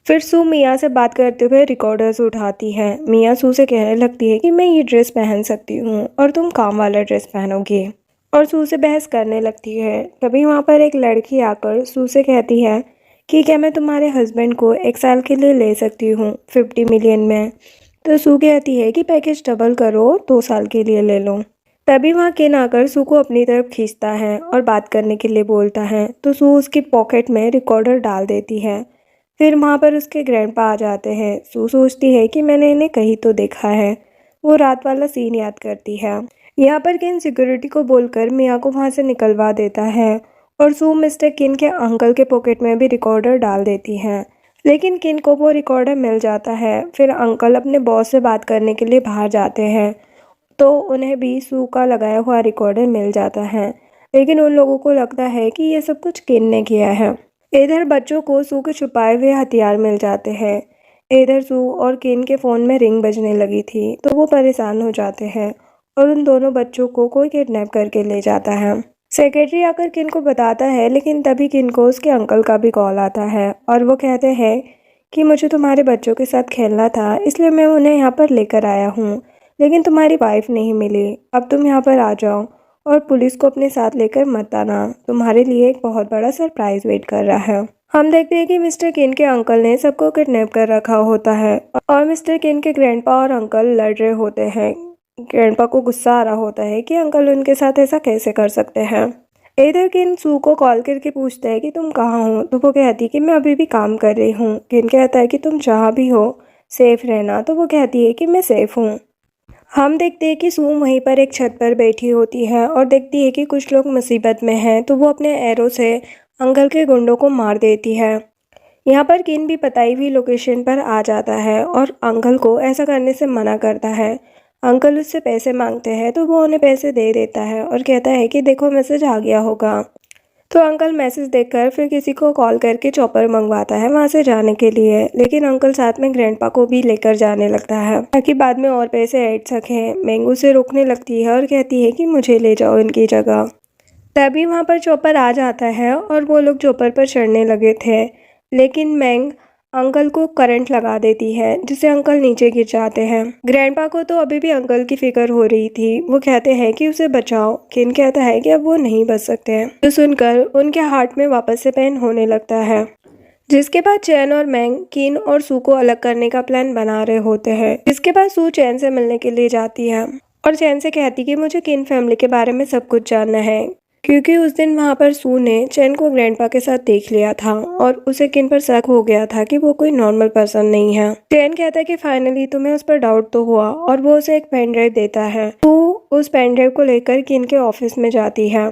फिर सू मिया से बात करते हुए रिकॉर्डर्स उठाती है। मिया सू से कहने लगती है कि मैं ये ड्रेस पहन सकती हूँ और तुम काम वाला ड्रेस पहनोगी, और सू से बहस करने लगती है। तभी वहाँ पर एक लड़की आकर सू से कहती है कि क्या मैं तुम्हारे हस्बैंड को 1 साल के लिए ले सकती हूँ 50 मिलियन में। तो सू कहती है कि पैकेज डबल करो, 2 साल के लिए ले लो। तभी वहाँ किन आकर सू को अपनी तरफ खींचता है और बात करने के लिए बोलता है। तो सू उसकी पॉकेट में रिकॉर्डर डाल देती है। फिर वहाँ पर उसके ग्रैंडपा आ जाते हैं। सू सोचती है कि मैंने इन्हें कहीं तो देखा है। वो रात वाला सीन याद करती है। यहाँ पर किन सिक्योरिटी को बोलकर मिया को वहाँ से निकलवा देता है और सू मिस्टर किन के अंकल के पॉकेट में भी रिकॉर्डर डाल देती है, लेकिन किन को वो रिकॉर्डर मिल जाता है। फिर अंकल अपने बॉस से बात करने के लिए बाहर जाते हैं, तो उन्हें भी सू का लगाया हुआ रिकॉर्डर मिल जाता है, लेकिन उन लोगों को लगता है कि ये सब कुछ किन ने किया है। इधर बच्चों को सू के छुपाए हुए हथियार मिल जाते हैं। इधर सू और किन के फ़ोन में रिंग बजने लगी थी, तो वो परेशान हो जाते हैं और उन दोनों बच्चों को कोई किडनैप करके ले जाता है। सेक्रेटरी आकर किन को बताता है, लेकिन तभी किन को उसके अंकल का भी कॉल आता है और वो कहते हैं कि मुझे तुम्हारे बच्चों के साथ खेलना था, इसलिए मैं उन्हें यहाँ पर लेकर आया हूँ, लेकिन तुम्हारी वाइफ नहीं मिली। अब तुम यहाँ पर आ जाओ और पुलिस को अपने साथ लेकर मत आना, तुम्हारे लिए एक बहुत बड़ा सरप्राइज वेट कर रहा है। हम देखते हैं कि मिस्टर किन के अंकल ने सबको किडनैप कर रखा होता है और मिस्टर किन के ग्रैंडपा और अंकल लड़ रहे होते हैं। ग्रैंडपा को गुस्सा आ रहा होता है कि अंकल उनके साथ ऐसा कैसे कर सकते हैं। इधर किन सू को कॉल करके पूछता है कि तुम कहाँ हो, तो वो कहती है कि मैं अभी भी काम कर रही हूँ। किन कहता है कि तुम जहाँ भी हो सेफ रहना, तो वो कहती है कि मैं सेफ हूँ। हम देखते हैं कि सू वहीं पर एक छत पर बैठी होती है और देखती है कि कुछ लोग मुसीबत में हैं, तो वो अपने एरो से अंकल के गुंडों को मार देती है। यहाँ पर किन भी बताई हुई लोकेशन पर आ जाता है और अंकल को ऐसा करने से मना करता है। अंकल उससे पैसे मांगते हैं तो वो उन्हें पैसे दे देता है और कहता है कि देखो मैसेज आ गया होगा। तो अंकल मैसेज देखकर फिर किसी को कॉल करके चॉपर मंगवाता है वहाँ से जाने के लिए, लेकिन अंकल साथ में ग्रैंडपा को भी लेकर जाने लगता है ताकि बाद में और पैसे ऐड सकें। मैंगो से रोकने लगती है और कहती है कि मुझे ले जाओ इनकी जगह। तभी वहाँ पर चॉपर आ जाता है और वो लोग चॉपर पर चढ़ने लगे थे, लेकिन मैंग अंकल को करंट लगा देती है जिससे अंकल नीचे गिर जाते हैं। ग्रैंडपा को तो अभी भी अंकल की फिक्र हो रही थी, वो कहते हैं कि उसे बचाओ। किन कहता है कि अब वो नहीं बच सकते हैं, तो सुनकर उनके हार्ट में वापस से पेन होने लगता है। जिसके बाद चैन और मैंग किन और सू को अलग करने का प्लान बना रहे होते हैं। जिसके बाद सू चैन से मिलने के लिए जाती है और चैन से कहती कि मुझे किन फैमिली के बारे में सब कुछ जानना है, क्योंकि उस दिन वहाँ पर सू ने चैन को ग्रैंडपा के साथ देख लिया था और उसे किन पर शक हो गया था कि वो कोई नॉर्मल पर्सन नहीं है। चैन कहता है कि फाइनली तुम्हें उस पर डाउट तो हुआ और वो उसे एक पेन ड्राइव देता है। सू उस पेन ड्राइव को लेकर किन के ऑफिस में जाती है,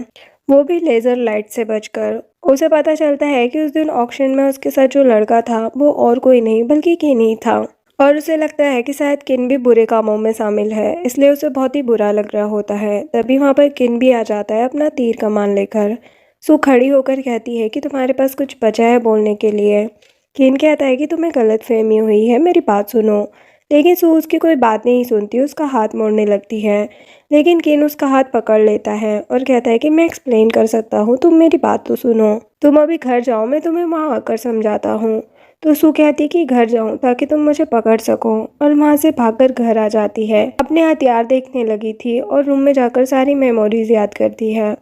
वो भी लेजर लाइट से बचकर। उसे पता चलता है कि उस दिन ऑक्शन में उसके साथ जो लड़का था वो और कोई नहीं बल्कि किन ही था और उसे लगता है कि शायद किन भी बुरे कामों में शामिल है, इसलिए उसे बहुत ही बुरा लग रहा होता है। तभी वहाँ पर किन भी आ जाता है अपना तीर कमान लेकर। सू खड़ी होकर कहती है कि तुम्हारे पास कुछ बचा है बोलने के लिए। किन कहता है कि तुम्हें गलतफहमी हुई है, मेरी बात सुनो। लेकिन सू उसकी कोई बात नहीं सुनती, उसका हाथ मोड़ने लगती है, लेकिन किन उसका हाथ पकड़ लेता है और कहता है कि मैं एक्सप्लेन कर सकता हूँ, तुम मेरी बात तो सुनो। तुम अभी घर जाओ, मैं तुम्हें वहाँ आकर समझाता हूँ। तो सू कहती है कि घर जाऊं ताकि तुम मुझे पकड़ सको, और वहां से भागकर घर आ जाती है। अपने हथियार देखने लगी थी और रूम में जाकर सारी मेमोरीज याद करती है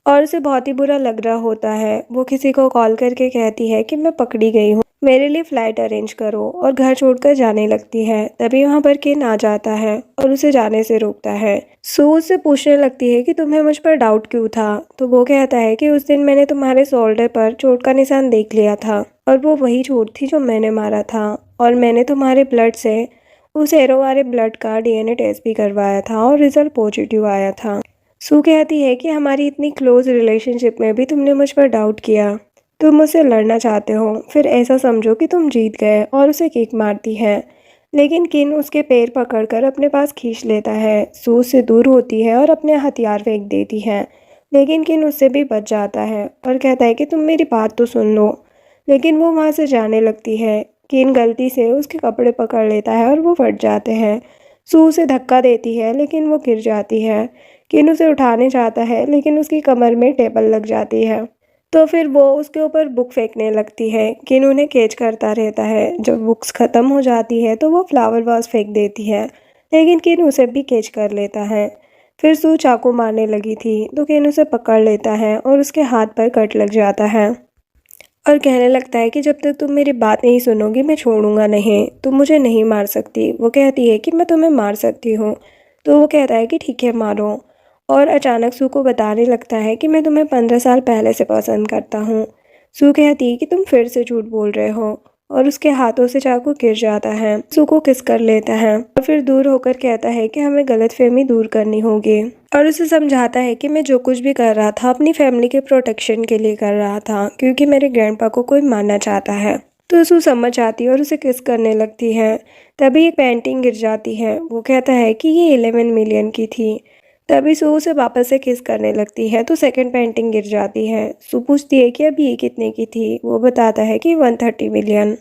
और उसे बहुत ही बुरा लग रहा होता है। वो किसी को कॉल करके कहती है कि मैं पकड़ी गई हूँ, मेरे लिए फ्लाइट अरेंज करो, और घर छोड़कर जाने लगती है। तभी वहाँ पर किन आ जाता है और उसे जाने से रोकता है। सू उससे पूछने लगती है कि तुम्हें मुझ पर डाउट क्यों था, तो वो कहता है कि उस दिन मैंने तुम्हारे शोल्डर पर चोट का निशान देख लिया था और वो वही चोट थी जो मैंने मारा था, और मैंने तुम्हारे ब्लड से उस एरो वाले ब्लड का डीएनए टेस्ट भी करवाया था और रिजल्ट पॉजिटिव आया था। सू कहती है कि हमारी इतनी क्लोज रिलेशनशिप में भी तुमने मुझ पर डाउट किया, तुम मुझसे लड़ना चाहते हो, फिर ऐसा समझो कि तुम जीत गए, और उसे किक मारती है। लेकिन किन उसके पैर पकड़कर अपने पास खींच लेता है। सू उससे दूर होती है और अपने हथियार फेंक देती है, लेकिन किन उससे भी बच जाता है और कहता है कि तुम मेरी बात तो सुन लो। लेकिन वो वहाँ से जाने लगती है। किन गलती से उसके कपड़े पकड़ लेता है और वो फट जाते हैं। सू उसे धक्का देती है लेकिन वो गिर जाती है। किन उसे उठाने जाता है लेकिन उसकी कमर में टेबल लग जाती है, तो फिर वो उसके ऊपर बुक फेंकने लगती है। किन उन्हें कैच करता रहता है। जब बुक्स ख़त्म हो जाती है तो वो फ्लावर वास फेंक देती है, लेकिन किन उसे भी कैच कर लेता है। फिर सू चाकू मारने लगी थी तो किन उसे पकड़ लेता है और उसके हाथ पर कट लग जाता है और कहने लगता है कि जब तक तुम मेरी बात नहीं सुनोगी मैं छोड़ूंगा नहीं, तुम मुझे नहीं मार सकती। वो कहती है कि मैं तुम्हें मार सकती हूँ, तो वो कहता है कि ठीक है मारो, और अचानक सू को बताने लगता है कि मैं तुम्हें 15 साल पहले से पसंद करता हूँ। सू कहती है कि तुम फिर से झूठ बोल रहे हो, और उसके हाथों से चाकू गिर जाता है। सू को किस कर लेता है और फिर दूर होकर कहता है कि हमें गलतफहमी दूर करनी होगी, और उसे समझाता है कि मैं जो कुछ भी कर रहा था अपनी फैमिली के प्रोटेक्शन के लिए कर रहा था, क्योंकि मेरे ग्रैंडपा को कोई मारना चाहता है। तो सू समझ आती है और उसे किस करने लगती है। तभी एक पेंटिंग गिर जाती है। वो कहता है कि ये 11 मिलियन की थी। तभी सू उसे वापस से किस करने लगती है तो सेकंड पेंटिंग गिर जाती है। सू पूछती है कि अब ये कितने की थी। वो बताता है कि 130 मिलियन।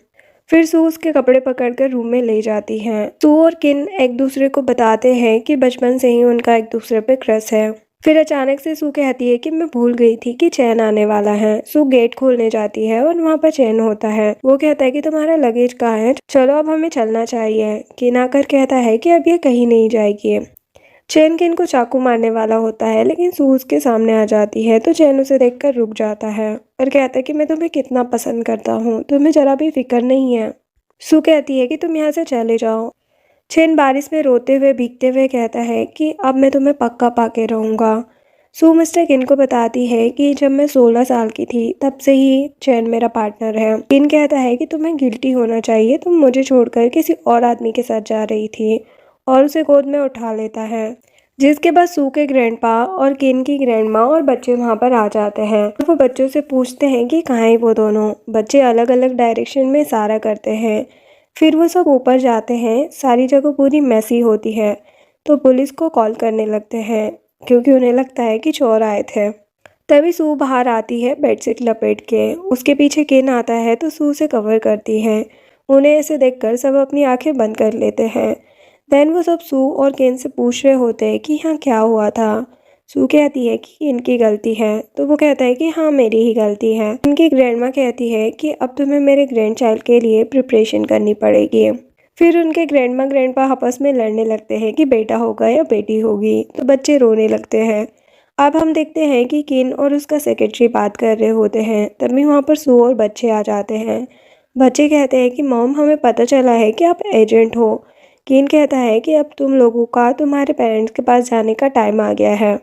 फिर सू उसके कपड़े पकड़कर रूम में ले जाती हैं। सू और किन एक दूसरे को बताते हैं कि बचपन से ही उनका एक दूसरे पे क्रश है। फिर अचानक से सू कहती है कि मैं भूल गई थी कि चैन आने वाला है। सू गेट खोलने जाती है और वहाँ पर चैन होता है। वो कहता है कि तुम्हारा लगेज कहाँ है, चलो अब हमें चलना चाहिए। किन आकर कहता है कि अब ये कहीं नहीं जाएगी। चैन किन को चाकू मारने वाला होता है, लेकिन सू उसके सामने आ जाती है तो चैन उसे देखकर रुक जाता है और कहता है कि मैं तुम्हें कितना पसंद करता हूँ, तुम्हें जरा भी फिक्र नहीं है। सू कहती है कि तुम यहाँ से चले जाओ। चैन बारिश में रोते हुए भीगते हुए कहता है कि अब मैं तुम्हें पक्का पाके रहूँगा। सू मिस्टर किन को बताती है कि जब मैं 16 साल की थी तब से ही चैन मेरा पार्टनर है। किन कहता है कि तुम्हें गिल्टी होना चाहिए, तुम मुझे छोड़कर किसी और आदमी के साथ जा रही थी, और उसे गोद में उठा लेता है। जिसके बाद सू के ग्रैंडपा और किन की ग्रैंडमा और बच्चे वहाँ पर आ जाते हैं। वो बच्चों से पूछते हैं कि कहाँ है वो दोनों। बच्चे अलग अलग डायरेक्शन में इशारा करते हैं। फिर वो सब ऊपर जाते हैं। सारी जगह पूरी मैसी होती है तो पुलिस को कॉल करने लगते हैं, क्योंकि उन्हें लगता है कि चोर आए थे। तभी सू बाहर आती है बेडशीट लपेट के। उसके पीछे किन आता है तो सू से कवर करती है। उन्हें ऐसे देखकर सब अपनी आंखें बंद कर लेते हैं। देन वो सब सू और केन से पूछ रहे होते हैं कि हाँ क्या हुआ था। सू कहती है कि इनकी गलती है, तो वो कहता है कि हाँ मेरी ही गलती है। इनकी ग्रैंडमा कहती है कि अब तुम्हें मेरे ग्रैंड चाइल्ड के लिए प्रिपरेशन करनी पड़ेगी। फिर उनके ग्रैंडमा ग्रैंडपा आपस में लड़ने लगते हैं कि बेटा होगा या बेटी होगी, तो बच्चे रोने लगते हैं। अब हम देखते हैं कि किन और उसका सेक्रेटरी बात कर रहे होते हैं। तभी वहाँ पर सू और बच्चे आ जाते हैं। बच्चे कहते हैं कि मॉम हमें पता चला है कि आप एजेंट हो। किन कहता है कि अब तुम लोगों का तुम्हारे पेरेंट्स के पास जाने का टाइम आ गया है।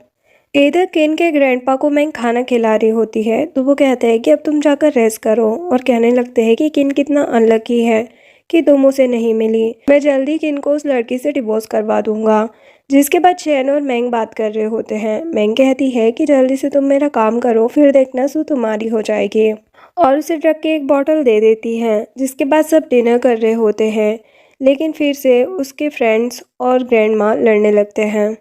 इधर किन के ग्रैंडपा को मैं खाना खिला रही होती है तो वो कहते हैं कि अब तुम जाकर रेस्ट करो, और कहने लगते हैं कि किन कितना अनलकी है कि तुम उसे नहीं मिली। मैं जल्दी किन को उस लड़की से डिवोर्स करवा दूंगा। जिसके बाद चैन और मैंग बात कर रहे होते हैं। मैंग कहती है कि जल्दी से तुम मेरा काम करो, फिर देखना सू तुम्हारी हो जाएगी, और उसे ड्रग की एक बॉटल दे देती है। जिसके बाद सब डिनर कर रहे होते हैं, लेकिन फिर से उसके फ्रेंड्स और ग्रैंड माँ लड़ने लगते हैं।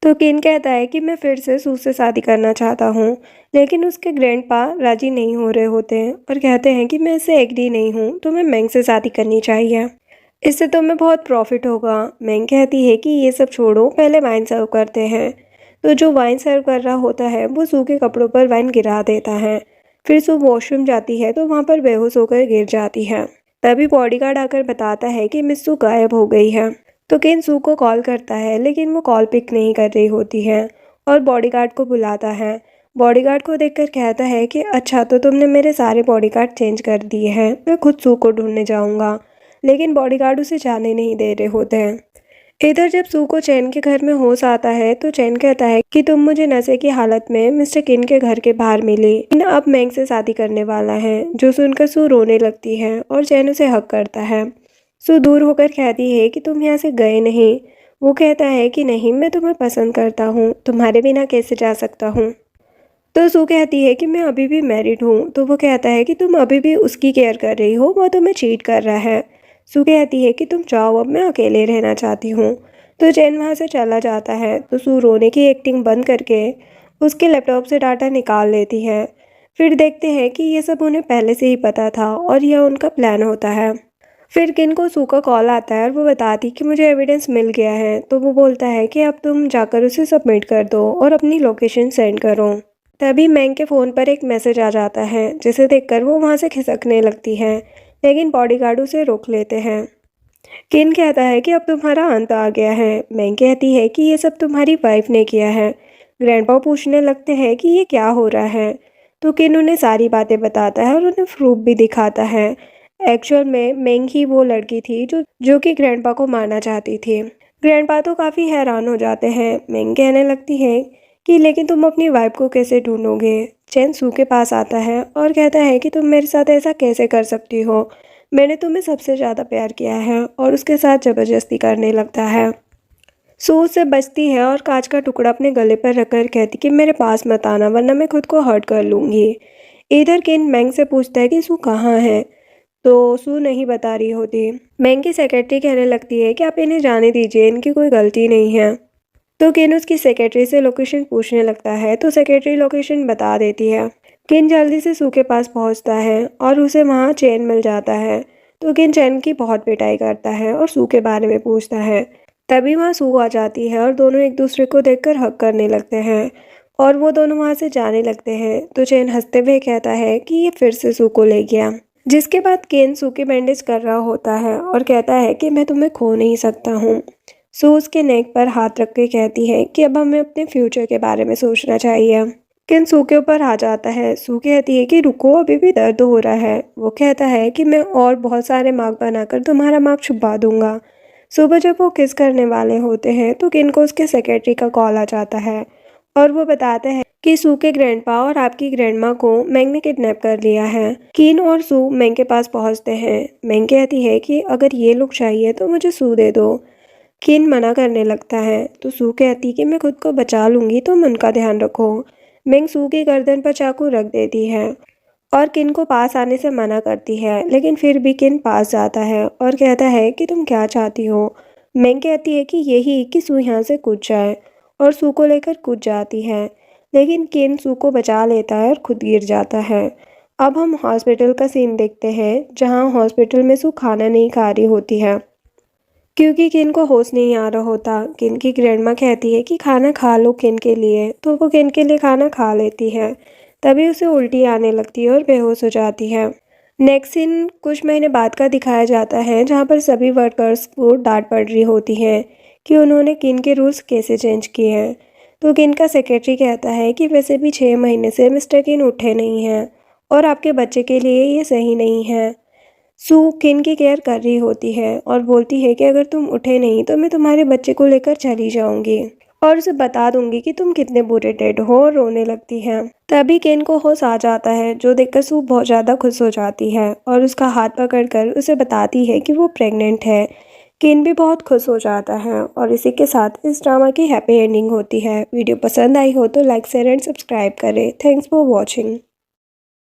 तो किन कहता है कि मैं फिर से सू से शादी करना चाहता हूँ, लेकिन उसके ग्रैंडपा राजी नहीं हो रहे होते हैं और कहते हैं कि मैं इससे एग्री नहीं हूँ, तुम्हें मैंग से शादी करनी चाहिए, इससे तुम्हें बहुत प्रॉफिट होगा। मैंग कहती है कि ये सब छोड़ो, पहले वाइन सर्व करते हैं। तो जो वाइन सर्व कर रहा होता है वो सू के कपड़ों पर वाइन गिरा देता है। फिर सू वॉशरूम जाती है तो वहाँ पर बेहोश होकर गिर जाती है। तभी बॉडीगार्ड आकर बताता है कि मिस सू गायब हो गई है। तो किन सू को कॉल करता है, लेकिन वो कॉल पिक नहीं कर रही होती है और बॉडीगार्ड को बुलाता है। बॉडीगार्ड को देखकर कहता है कि अच्छा, तो तुमने मेरे सारे बॉडीगार्ड चेंज कर दिए हैं, मैं खुद सू को ढूंढने जाऊंगा। लेकिन बॉडीगार्ड उसे जाने नहीं दे रहे होते हैं। इधर जब सू को चैन के घर में होश आता है तो चैन कहता है कि तुम मुझे नशे की हालत में मिस्टर किन के घर के बाहर मिली। किन अब मैंग से शादी करने वाला है। जो सुनकर सू रोने लगती है और चैन उसे हक करता है। सू दूर होकर कहती है कि तुम यहाँ से गए नहीं। वो कहता है कि नहीं, मैं तुम्हें पसंद करता हूँ, तुम्हारे बिना कैसे जा सकता हूँ। तो सू कहती है कि मैं अभी भी मैरिड हूँ। तो वो कहता है कि तुम अभी भी उसकी केयर कर रही हो, वो तुम्हें चीट कर रहा है। सू कहती है कि तुम जाओ, अब मैं अकेले रहना चाहती हूँ। तो चैन वहाँ से चला जाता है। तो सू रोने की एक्टिंग बंद करके उसके लैपटॉप से डाटा निकाल लेती है। फिर देखते हैं कि ये सब उन्हें पहले से ही पता था और यह उनका प्लान होता है। फिर किन को सू का कॉल आता है और वो बताती कि मुझे एविडेंस मिल गया है। तो वो बोलता है कि अब तुम जाकर उसे सबमिट कर दो और अपनी लोकेशन सेंड करो। तभी मैंग के फ़ोन पर एक मैसेज आ जाता है, जिसे देखकर वो वहाँ से खिसकने लगती है, लेकिन बॉडीगार्ड उसे रोक लेते हैं। किन कहता है कि अब तुम्हारा अंत आ गया है। मैंग कहती है कि ये सब तुम्हारी वाइफ ने किया है। ग्रैंडपा पूछने लगते हैं कि ये क्या हो रहा है। तो किन उन्हें सारी बातें बताता है और उन्हें प्रूफ भी दिखाता है। एक्चुअल में मैंग ही वो लड़की थी जो कि ग्रैंडपा को मारना चाहती थी। ग्रैंडपा तो काफ़ी हैरान हो जाते हैं। मैंग कहने लगती है कि लेकिन तुम अपनी वाइफ को कैसे ढूंढोगे। चैन सू के पास आता है और कहता है कि तुम मेरे साथ ऐसा कैसे कर सकती हो, मैंने तुम्हें सबसे ज़्यादा प्यार किया है, और उसके साथ ज़बरदस्ती करने लगता है। सू उससे बचती है और कांच का टुकड़ा अपने गले पर रखकर कहती कि मेरे पास मत आना, वरना मैं खुद को हर्ट कर लूँगी। इधर किन मैंग से पूछता है कि सू कहाँ है। तो सू नहीं बता रही होती। मैंग की सेक्रेटरी कहने लगती है कि आप इन्हें जाने दीजिए, इनकी कोई गलती नहीं है। तो किन उसकी सेक्रेटरी से लोकेशन पूछने लगता है तो सेक्रेटरी लोकेशन बता देती है। किन जल्दी से सू के पास पहुंचता है और उसे वहां चैन मिल जाता है। तो किन चैन की बहुत पिटाई करता है और सू के बारे में पूछता है। तभी वहां सू आ जाती है और दोनों एक दूसरे को देखकर हक करने लगते हैं और वो दोनों वहां से जाने लगते हैं। तो चैन हंसते हुए कहता है कि ये फिर से सू को ले गया। जिसके बाद केन सू की बैंडेज कर रहा होता है और कहता है कि मैं तुम्हें खो नहीं सकता हूँ। सू उसके नेक पर हाथ रख के कहती है कि अब हमें अपने फ्यूचर के बारे में सोचना चाहिए। किन सू के ऊपर आ जाता है। सू कहती है कि रुको, अभी भी दर्द हो रहा है। वो कहता है कि मैं और बहुत सारे मार्क बनाकर तुम्हारा मार्क छुपा दूंगा। सुबह जब वो किस करने वाले होते हैं तो किन को उसके सेक्रेटरी का कॉल आ जाता है और वो बताता है कि सू के ग्रैंडपा और आपकी ग्रैंडमा को मैंग ने किडनैप कर लिया है। किन और सू मैंग के पास पहुंचते हैं। मैंग कहती है कि अगर ये लोग चाहिए तो मुझे सू दे दो। किन मना करने लगता है तो सू कहती कि मैं खुद को बचा लूंगी, तुम उनका ध्यान रखो। मैंग सू की गर्दन पर चाकू रख देती है और किन को पास आने से मना करती है, लेकिन फिर भी किन पास जाता है और कहता है कि तुम क्या चाहती हो। मैंग कहती है कि यही कि सू यहाँ से कूद जाए और सू को लेकर कूद जाती है, लेकिन किन सू को बचा लेता है और खुद गिर जाता है। अब हम हॉस्पिटल का सीन देखते हैं जहाँ हॉस्पिटल में सू खाना नहीं खा रही होती है क्योंकि किन को होश नहीं आ रहा होता। किन की ग्रैंडमा कहती है कि खाना खा लो किन के लिए, तो वो किन के लिए खाना खा लेती है। तभी उसे उल्टी आने लगती है और बेहोश हो जाती है। नेक्स्ट सीन कुछ महीने बाद का दिखाया जाता है जहाँ पर सभी वर्कर्स को डांट पड़ रही होती है कि उन्होंने किन के रूल्स कैसे चेंज किए हैं। तो किन का सेक्रेटरी कहता है कि वैसे भी 6 महीने से मिस्टर किन उठे नहीं हैं और आपके बच्चे के लिए ये सही नहीं है। सू किन की केयर कर रही होती है और बोलती है कि अगर तुम उठे नहीं तो मैं तुम्हारे बच्चे को लेकर चली जाऊंगी और उसे बता दूंगी कि तुम कितने बुरे डेड हो, और रोने लगती है। तभी केन को होश आ जाता है, जो देखकर सू बहुत ज़्यादा खुश हो जाती है और उसका हाथ पकड़कर उसे बताती है कि वो प्रेग्नेंट है। केन भी बहुत खुश हो जाता है और इसी के साथ इस ड्रामा की हैप्पी एंडिंग होती है। वीडियो पसंद आई हो तो लाइक शेयर एंड सब्सक्राइब करें। Thanks for watching.